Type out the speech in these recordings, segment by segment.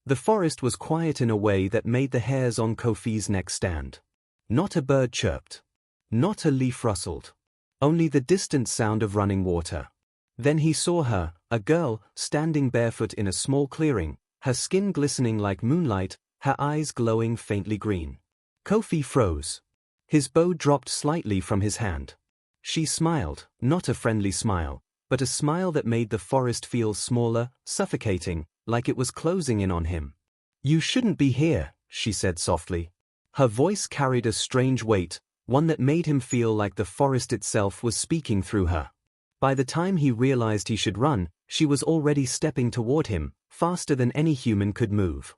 The forest was quiet in a way that made the hairs on Kofi's neck stand. Not a bird chirped. Not a leaf rustled. Only the distant sound of running water. Then he saw her, a girl, standing barefoot in a small clearing, her skin glistening like moonlight, her eyes glowing faintly green. Kofi froze. His bow dropped slightly from his hand. She smiled, not a friendly smile, but a smile that made the forest feel smaller, suffocating, like it was closing in on him. "You shouldn't be here," she said softly. Her voice carried a strange weight, one that made him feel like the forest itself was speaking through her. By the time he realized he should run, she was already stepping toward him, faster than any human could move.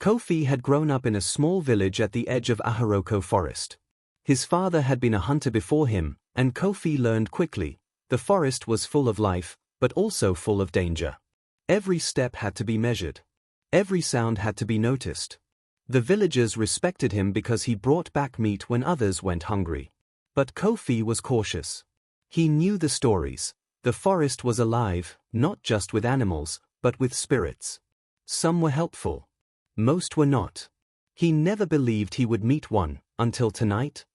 Kofi had grown up in a small village at the edge of Ahoroko Forest. His father had been a hunter before him, and Kofi learned quickly. The forest was full of life, but also full of danger. Every step had to be measured. Every sound had to be noticed. The villagers respected him because he brought back meat when others went hungry. But Kofi was cautious. He knew the stories. The forest was alive, not just with animals, but with spirits. Some were helpful. Most were not. He never believed he would meet one, until tonight.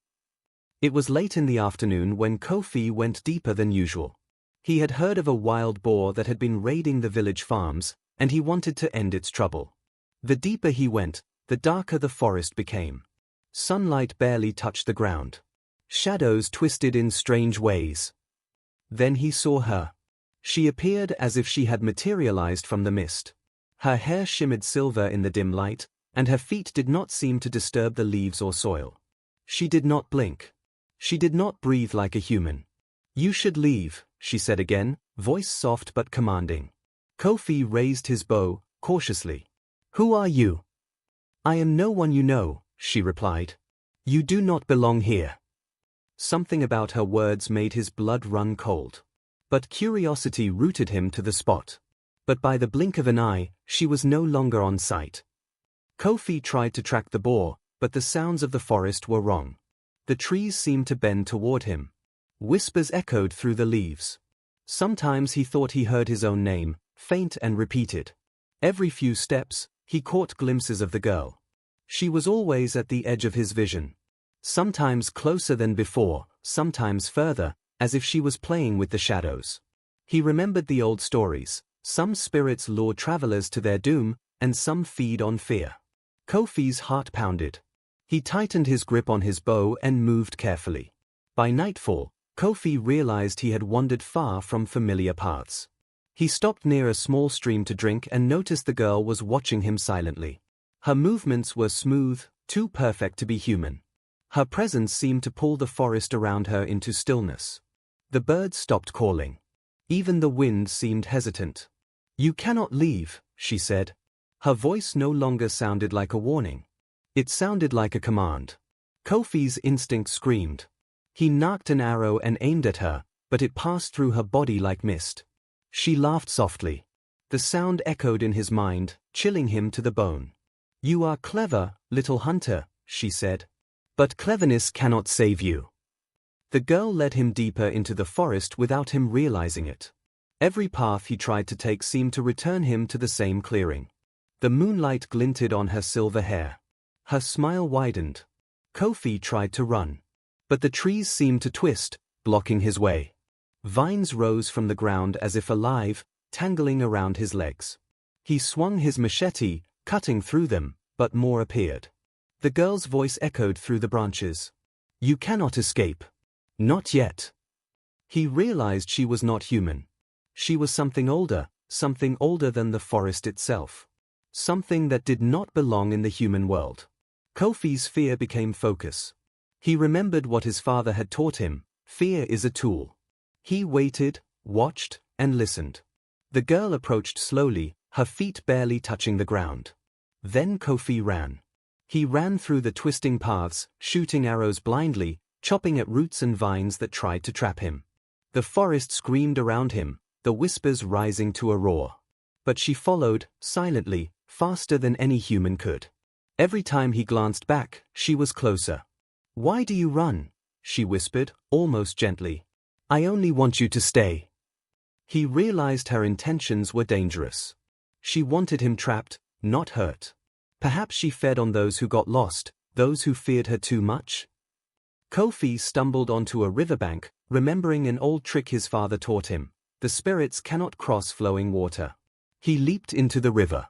It was late in the afternoon when Kofi went deeper than usual. He had heard of a wild boar that had been raiding the village farms, and he wanted to end its trouble. The deeper he went, the darker the forest became. Sunlight barely touched the ground. Shadows twisted in strange ways. Then he saw her. She appeared as if she had materialized from the mist. Her hair shimmered silver in the dim light, and her feet did not seem to disturb the leaves or soil. She did not blink. She did not breathe like a human. "You should leave," she said again, voice soft but commanding. Kofi raised his bow, cautiously. "Who are you?" "I am no one you know," she replied. "You do not belong here." Something about her words made his blood run cold. But curiosity rooted him to the spot. But by the blink of an eye, she was no longer on sight. Kofi tried to track the boar, but the sounds of the forest were wrong. The trees seemed to bend toward him. Whispers echoed through the leaves. Sometimes he thought he heard his own name, faint and repeated. Every few steps, he caught glimpses of the girl. She was always at the edge of his vision. Sometimes closer than before, sometimes further, as if she was playing with the shadows. He remembered the old stories. Some spirits lure travelers to their doom, and some feed on fear. Kofi's heart pounded. He tightened his grip on his bow and moved carefully. By nightfall, Kofi realized he had wandered far from familiar paths. He stopped near a small stream to drink and noticed the girl was watching him silently. Her movements were smooth, too perfect to be human. Her presence seemed to pull the forest around her into stillness. The birds stopped calling. Even the wind seemed hesitant. "You cannot leave," she said. Her voice no longer sounded like a warning. It sounded like a command. Kofi's instinct screamed. He knocked an arrow and aimed at her, but it passed through her body like mist. She laughed softly. The sound echoed in his mind, chilling him to the bone. "You are clever, little hunter," she said. "But cleverness cannot save you." The girl led him deeper into the forest without him realizing it. Every path he tried to take seemed to return him to the same clearing. The moonlight glinted on her silver hair. Her smile widened. Kofi tried to run. But the trees seemed to twist, blocking his way. Vines rose from the ground as if alive, tangling around his legs. He swung his machete, cutting through them, but more appeared. The girl's voice echoed through the branches. "You cannot escape. Not yet." He realized she was not human. She was something older than the forest itself. Something that did not belong in the human world. Kofi's fear became focus. He remembered what his father had taught him: fear is a tool. He waited, watched, and listened. The girl approached slowly, her feet barely touching the ground. Then Kofi ran. He ran through the twisting paths, shooting arrows blindly, chopping at roots and vines that tried to trap him. The forest screamed around him, the whispers rising to a roar. But she followed, silently, faster than any human could. Every time he glanced back, she was closer. "Why do you run?" she whispered, almost gently. "I only want you to stay." He realized her intentions were dangerous. She wanted him trapped, not hurt. Perhaps she fed on those who got lost, those who feared her too much? Kofi stumbled onto a riverbank, remembering an old trick his father taught him. The spirits cannot cross flowing water. He leaped into the river.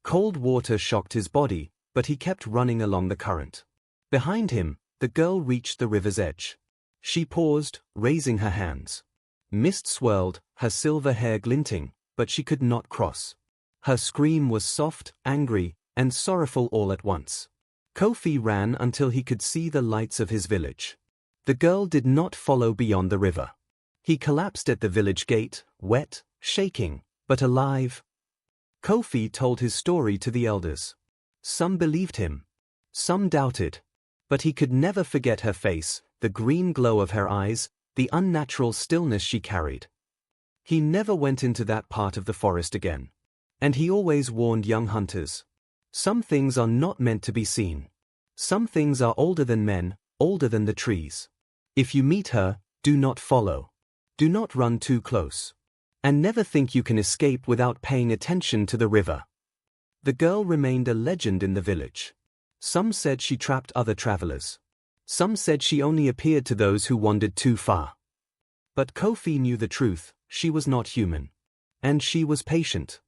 Cold water shocked his body, but he kept running along the current. Behind him, the girl reached the river's edge. She paused, raising her hands. Mist swirled, her silver hair glinting, but she could not cross. Her scream was soft, angry, and sorrowful all at once. Kofi ran until he could see the lights of his village. The girl did not follow beyond the river. He collapsed at the village gate, wet, shaking, but alive. Kofi told his story to the elders. Some believed him. Some doubted. But he could never forget her face, the green glow of her eyes, the unnatural stillness she carried. He never went into that part of the forest again. And he always warned young hunters. Some things are not meant to be seen. Some things are older than men, older than the trees. If you meet her, do not follow. Do not run too close. And never think you can escape without paying attention to the river. The girl remained a legend in the village. Some said she trapped other travelers. Some said she only appeared to those who wandered too far. But Kofi knew the truth, she was not human. And she was patient.